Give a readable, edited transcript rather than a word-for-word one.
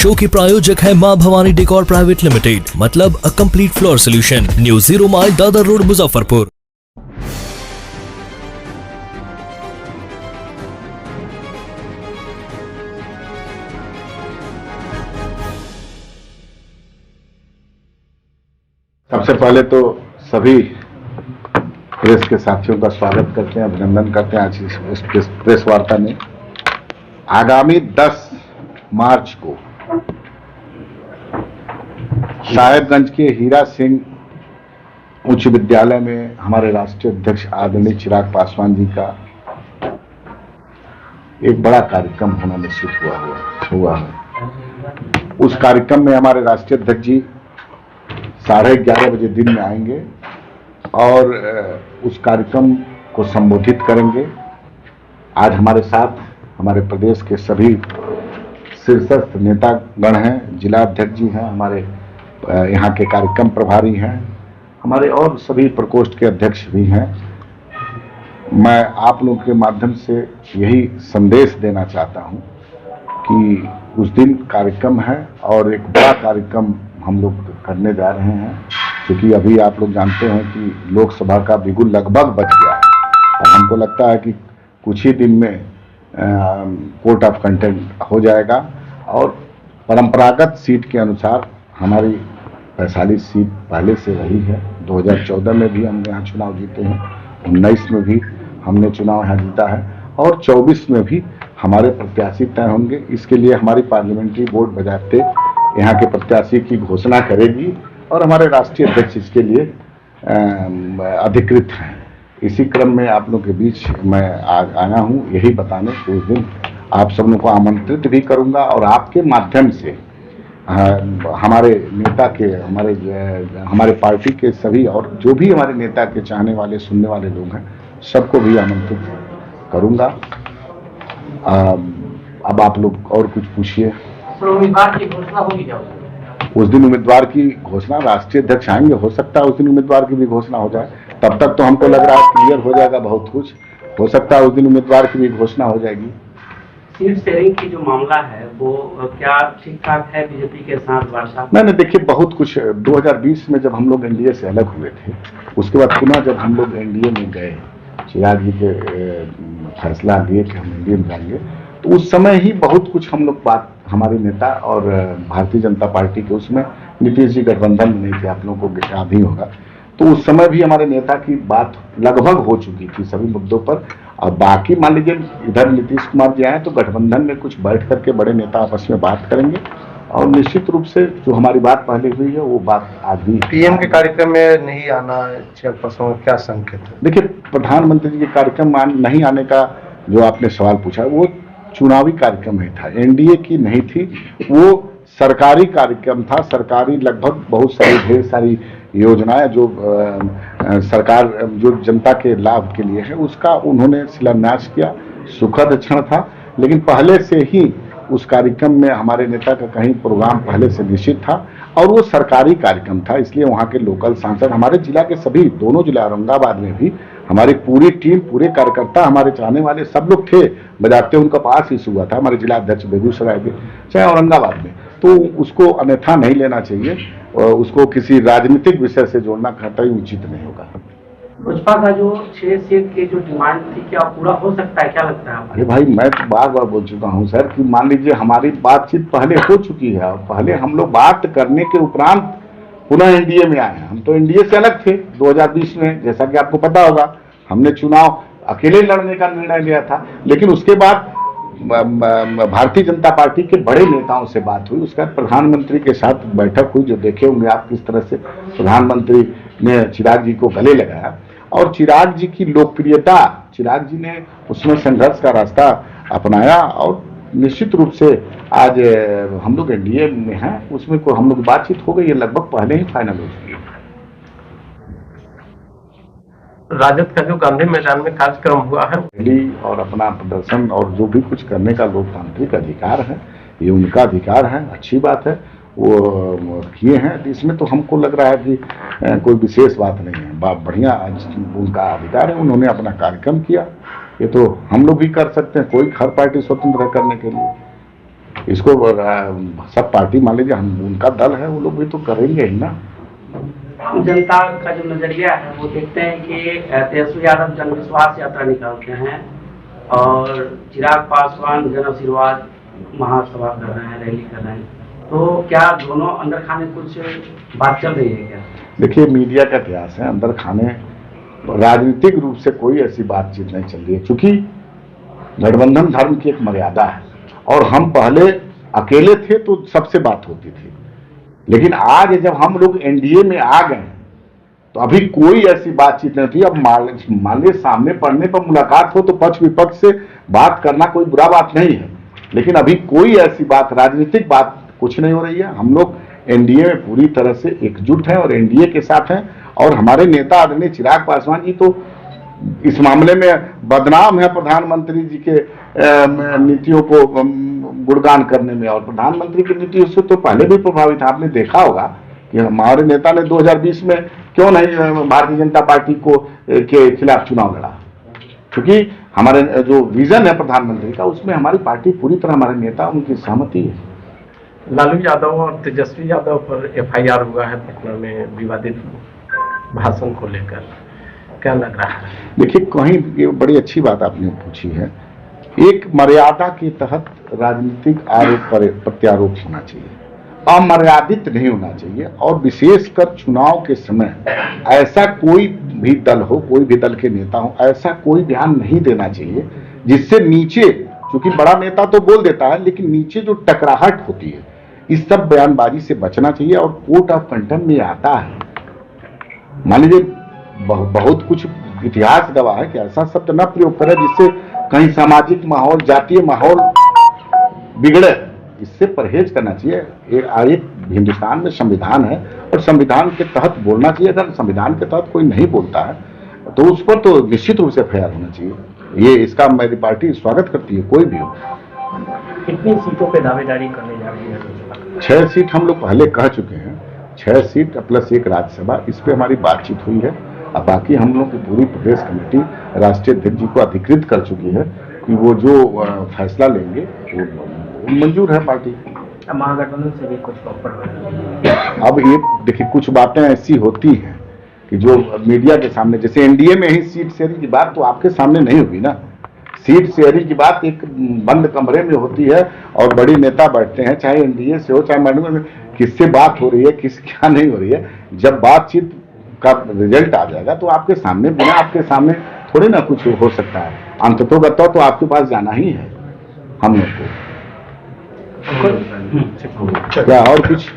Show के प्रायोजक है मां भवानी डेकोर प्राइवेट लिमिटेड, मतलब a complete floor solution, new 0 mile Dadar road Muzaffarpur. सबसे पहले तो सभी प्रेस के साथियों का स्वागत करते हैं, अभिनंदन करते हैं आज इस प्रेस वार्ता में। आगामी 10 मार्च को साहेबगंज के हीरा सिंह उच्च विद्यालय में हमारे राष्ट्रीय अध्यक्ष आदरणीय चिराग पासवान जी का एक बड़ा कार्यक्रम होना निश्चित हुआ है। उस कार्यक्रम में हमारे राष्ट्रीय अध्यक्ष जी 11:30 बजे दिन में आएंगे और उस कार्यक्रम को संबोधित करेंगे। आज हमारे साथ हमारे प्रदेश के सभी शीर्षस्थ नेतागण हैं, जिला अध्यक्ष जी हैं, हमारे यहाँ के कार्यक्रम प्रभारी हैं, हमारे और सभी प्रकोष्ठ के अध्यक्ष भी हैं। मैं आप लोगों के माध्यम से यही संदेश देना चाहता हूँ कि उस दिन कार्यक्रम है और एक बड़ा कार्यक्रम हम लोग करने जा रहे हैं, क्योंकि अभी आप लोग जानते हैं कि लोकसभा का बिगुल लगभग बच गया है और हमको लगता है कि कुछ ही दिन में कोर्ट ऑफ कंटेंट हो जाएगा और परंपरागत सीट के अनुसार हमारी वैशाली सीट पहले से रही है। 2014 में भी हमने यहाँ चुनाव जीते हैं, 19 में भी हमने चुनाव यहाँ जीता है और 24 में भी हमारे प्रत्याशी तय होंगे। इसके लिए हमारी पार्लियामेंट्री बोर्ड बजाते यहाँ के प्रत्याशी की घोषणा करेगी और हमारे राष्ट्रीय अध्यक्ष इसके लिए अधिकृत हैं। इसी क्रम में आप लोगों के बीच मैं आया हूँ यही बताने कि उस दिन आप सब लोगों को आमंत्रित भी करूँगा और आपके माध्यम से हमारे नेता के हमारे पार्टी के सभी और जो भी हमारे नेता के चाहने वाले सुनने वाले लोग हैं सबको भी आमंत्रित करूँगा। अब आप लोग और कुछ पूछिए। उम्मीदवार की घोषणा होगी क्या उस दिन? उम्मीदवार की घोषणा राष्ट्रीय अध्यक्ष आएंगे, हो सकता है उस दिन उम्मीदवार की भी घोषणा हो जाए। तब तक तो हमको लग रहा है क्लियर हो जाएगा, बहुत कुछ हो सकता है उस दिन उम्मीदवार की भी घोषणा हो जाएगी। सीट शेयरिंग की जो मामला है वो क्या ठीक ठाक है बीजेपी के साथ वार्ता? नहीं, देखिए बहुत कुछ 2020 में जब हम लोग एनडीए से अलग हुए थे, उसके बाद पुनः जब हम लोग एनडीए में गए, चिराग जी के फैसला लिए कि हम एनडीए में जाएंगे, तो उस समय ही बहुत कुछ हम लोग बात हमारे नेता और भारतीय जनता पार्टी के, उसमें नीतीश जी गठबंधन में नहीं थे, आप लोगों को याद ही होगा, तो उस समय भी हमारे नेता की बात लगभग हो चुकी थी सभी मुद्दों पर। और बाकी मान लीजिए इधर नीतीश कुमार जी आए तो गठबंधन में कुछ बैठ करके बड़े नेता आपस में बात करेंगे और निश्चित रूप से जो हमारी बात पहले हुई है वो बात आज भी। पीएम के कार्यक्रम में नहीं आना चेयरपर्सन का क्या संकेत है? देखिए, प्रधानमंत्री जी के कार्यक्रम नहीं आने का जो आपने सवाल पूछा वो चुनावी कार्यक्रम ही था, एनडीए की नहीं थी, वो सरकारी कार्यक्रम था। सरकारी लगभग बहुत सारी ढेर सारी योजनाएं जो सरकार जो जनता के लाभ के लिए है उसका उन्होंने शिलान्यास किया। सुखद क्षण था, लेकिन पहले से ही उस कार्यक्रम में हमारे नेता का कहीं प्रोग्राम पहले से निश्चित था और वो सरकारी कार्यक्रम था, इसलिए वहाँ के लोकल सांसद, हमारे जिला के सभी, दोनों जिला औरंगाबाद में भी हमारी पूरी टीम, पूरे कार्यकर्ता, हमारे चाहने वाले सब लोग थे, बजाते उनका पास इशू हुआ था, हमारे जिला अध्यक्ष बेगूसराय में चाहे औरंगाबाद में, तो उसको अन्यथा नहीं लेना चाहिए, उसको किसी राजनीतिक विषय से जोड़ना कतई उचित नहीं होगा। भाजपा का जो 6 सीट की जो डिमांड थी क्या पूरा हो सकता है, क्या लगता है आपको? अरे भाई, मैं तो बार बार बोल चुका हूँ सर कि मान लीजिए हमारी बातचीत पहले हो चुकी है और पहले हम लोग बात करने के उपरांत पुनः एनडीए में आए हैं। हम तो एनडीए से अलग थे 2020 में, जैसा कि आपको पता होगा, हमने चुनाव अकेले लड़ने का निर्णय लिया था, लेकिन उसके बाद भारतीय जनता पार्टी के बड़े नेताओं से बात हुई, उसके बाद प्रधानमंत्री के साथ बैठक हुई, जो देखे होंगे आप किस तरह से प्रधानमंत्री ने चिराग जी को गले लगाया और चिराग जी की लोकप्रियता, चिराग जी ने उसमें संघर्ष का रास्ता अपनाया और निश्चित रूप से आज हम लोग एनडीए में हैं, उसमें कोई हम लोग बातचीत हो गई है, लगभग पहले ही फाइनल हो चुकी है। राजद का जो गांधी मैदान में कार्यक्रम हुआ है, रैली और अपना प्रदर्शन और जो भी कुछ करने का लोकतांत्रिक अधिकार है, ये उनका अधिकार है, अच्छी बात है, वो किए हैं। इसमें तो हमको लग रहा है कि कोई विशेष बात नहीं है, बढ़िया उनका अधिकार है, उन्होंने अपना कार्यक्रम किया, ये तो हम लोग भी कर सकते हैं, कोई हर पार्टी स्वतंत्र है करने के लिए। इसको सब पार्टी मान लीजिए, हम उनका दल है, वो लोग भी तो करेंगे ही ना। जनता का जो नजरिया है वो देखते हैं कि तेजस्वी यादव जन विश्वास यात्रा निकालते हैं और चिराग पासवान जन आशीर्वाद महासभा कर रहे हैं, रैली कर रहे हैं, तो क्या दोनों अंदर खाने कुछ बात चल रही है क्या? देखिए, मीडिया का इतिहास है, अंदर खाने राजनीतिक रूप से कोई ऐसी बातचीत नहीं चल रही है, क्योंकि गठबंधन धर्म की एक मर्यादा है और हम पहले अकेले थे तो सबसे बात होती थी, लेकिन आज जब हम लोग एनडीए में आ गए तो अभी कोई ऐसी बातचीत नहीं थी। अब मान लीजिए सामने पढ़ने पर मुलाकात हो तो पक्ष विपक्ष से बात करना कोई बुरा बात नहीं है, लेकिन अभी कोई ऐसी बात, राजनीतिक बात कुछ नहीं हो रही है। हम लोग एनडीए में पूरी तरह से एकजुट हैं और एनडीए के साथ हैं, और हमारे नेता आदरणीय चिराग पासवान जी तो इस मामले में बदनाम है प्रधानमंत्री जी के नीतियों को गुणगान करने में, और प्रधानमंत्री की नीतियों से तो पहले भी प्रभावित है। आपने देखा होगा कि हमारे नेता ने 2020 में क्यों नहीं भारतीय जनता पार्टी को के खिलाफ चुनाव लड़ा, क्योंकि हमारे जो विजन है प्रधानमंत्री का, उसमें हमारी पार्टी पूरी तरह, हमारे नेता, उनकी सहमति है। लालू यादव और तेजस्वी यादव पर एफआईआर हुआ है पटना में विवादित भाषण को लेकर, क्या लग रहा है? देखिए, कहीं ये बड़ी अच्छी बात आपने पूछी है। एक मर्यादा के तहत राजनीतिक आरोप प्रत्यारोप होना चाहिए, अमर्यादित नहीं होना चाहिए, और विशेषकर चुनाव के समय ऐसा कोई भी दल हो, कोई भी दल के नेता हो, ऐसा कोई ध्यान नहीं देना चाहिए जिससे नीचे, क्योंकि बड़ा नेता तो बोल देता है लेकिन नीचे जो टकराहट होती है, इस सब बयानबाजी से बचना चाहिए। और कोर्ट ऑफ कंटेम्प्ट में आता है, मान लीजिए बहुत कुछ इतिहास गवाह है कि ऐसा शब्द न प्रयोग करें जिससे कहीं सामाजिक माहौल, जातीय माहौल बिगड़े, इससे परहेज करना चाहिए। एक हिंदुस्तान में संविधान है और संविधान के तहत बोलना चाहिए। अगर संविधान के तहत कोई नहीं बोलता है तो उस पर तो निश्चित रूप से एफआईआर होना चाहिए। ये इसका मेरी पार्टी स्वागत करती है, कोई भी हो। कितनी सीटों पे दावेदारी करने जा रही है? 6 सीट हम लोग पहले कह चुके हैं, 6 सीट प्लस 1 राज्यसभा, इस पे हमारी बातचीत हुई है। अब बाकी हम लोग की पूरी प्रदेश कमेटी राष्ट्रीय अध्यक्ष जी को अधिकृत कर चुकी है कि वो जो फैसला लेंगे वो मंजूर है पार्टी। महागठबंधन से भी कुछ ऑफर? अब ये देखिए, कुछ बातें ऐसी होती हैं कि जो मीडिया के सामने, जैसे एनडीए में ही सीट शेयरिंग की बात तो आपके सामने नहीं हुई ना। सीट शेयरिंग की बात एक बंद कमरे में होती है और बड़ी नेता बैठते हैं, चाहे एनडीए से हो चाहे मंडल में, किससे बात हो रही है, किस क्या नहीं हो रही है। जब बातचीत का रिजल्ट आ जाएगा तो आपके सामने, बिना आपके सामने थोड़ी ना कुछ हो सकता है। अंततोगत्वा तो आपके पास जाना ही है हम लोग को। क्या और कुछ?